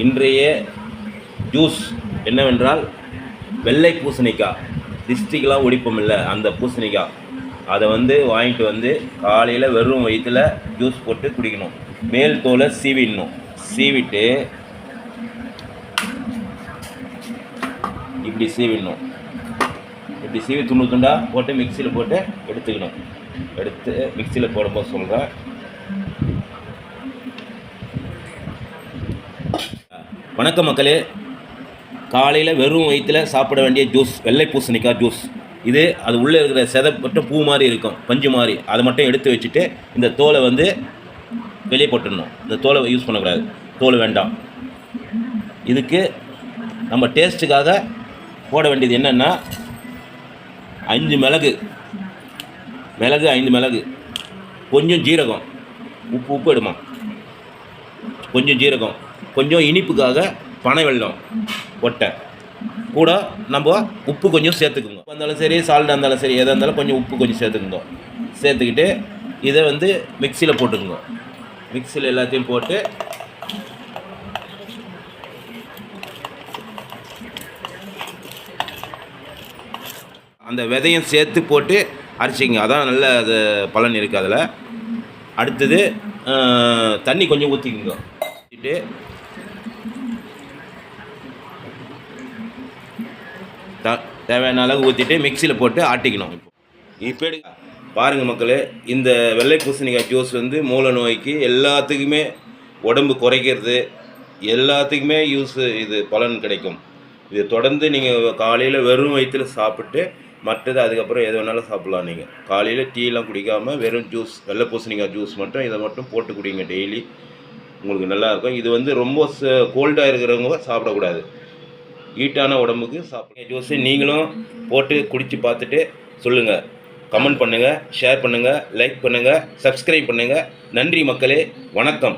இன்றைய ஜூஸ் என்னவென்றால் வெள்ளை பூசணிக்காய், டிஸ்ட்ரிக்ட்லாம் ஒடிப்போம் இல்லை அந்த பூசணிக்காய், அதை வாங்கிட்டு காலையில் வெறும் வயிற்றில் ஜூஸ் போட்டு குடிக்கணும். மேல் தோலை சீவிடணும். சீவிட்டு இப்படி சீவிடணும். இப்படி சீவி துண்டு துண்டாக போட்டு மிக்சியில் போட்டு எடுத்துக்கணும். எடுத்து மிக்சியில் போடும்போது சொல்கிறேன். வணக்கம் மக்களே, காலையில் வெறும் வயிற்றில் சாப்பிட வேண்டிய ஜூஸ் வெள்ளை பூசணிக்காய் ஜூஸ். இது அது உள்ளே இருக்கிற செதை மட்டும் பூ மாதிரி இருக்கும், பஞ்சு மாதிரி. அதை மட்டும் எடுத்து வச்சுட்டு இந்த தோலை வெளியே போட்டுடணும். இந்த தோலை யூஸ் பண்ணக்கூடாது, தோல் வேண்டாம். இதுக்கு நம்ம டேஸ்ட்டுக்காக போட வேண்டியது என்னென்னா 5 மிளகு, 5 மிளகு, கொஞ்சம் ஜீரகம், உப்பு எடுமா, கொஞ்சம் ஜீரகம், கொஞ்சம் இனிப்புக்காக பனை வெல்லம் ஒட்டை கூட நம்ம உப்பு கொஞ்சம் சேர்த்துக்குங்க. இருந்தாலும் சரி, சால்ட்டாக இருந்தாலும் சரி, எதாக இருந்தாலும் கொஞ்சம் உப்பு கொஞ்சம் சேர்த்துக்குங்க. சேர்த்துக்கிட்டு இதை மிக்சியில் போட்டுக்குங்க. மிக்சியில் எல்லாத்தையும் போட்டு அந்த விதையும் சேர்த்து போட்டு அரைச்சிங்க. அதான் நல்ல அது பலன் இருக்குது அதில். அடுத்தது தண்ணி கொஞ்சம் ஊற்றிக்குங்க. ஊற்றிட்டு தேவையான அளவு ஊற்றிட்டு மிக்சியில் போட்டு ஆட்டிக்கணும். இப்போ பாருங்கள் மக்களே, இந்த வெள்ளை பூசணிக்காய் ஜூஸ் மூல நோய்க்கு எல்லாத்துக்குமே, உடம்பு குறைக்கிறது எல்லாத்துக்குமே இது பலன் கிடைக்கும். இது தொடர்ந்து நீங்கள் காலையில் வெறும் வயிற்றில் சாப்பிட்டு மற்றது அதுக்கப்புறம் எது வேணாலும் சாப்பிட்லாம். நீங்கள் காலையில் டீலாம் குடிக்காமல் வெறும் ஜூஸ், வெள்ளை பூசணிக்காய் ஜூஸ் மட்டும் இதை மட்டும் போட்டு குடிங்க டெய்லி. உங்களுக்கு நல்லாயிருக்கும். இது ரொம்ப கோல்டாக இருக்கிறவங்க சாப்பிடக்கூடாது. ஹீட்டான உடம்புக்கு சாப்பிடுங்க ஜூஸு. நீங்களும் போட்டு குடித்து பார்த்துட்டு சொல்லுங்கள். கமெண்ட் பண்ணுங்கள், ஷேர் பண்ணுங்கள், லைக் பண்ணுங்கள், சப்ஸ்கிரைப் பண்ணுங்கள். நன்றி மக்களே, வணக்கம்.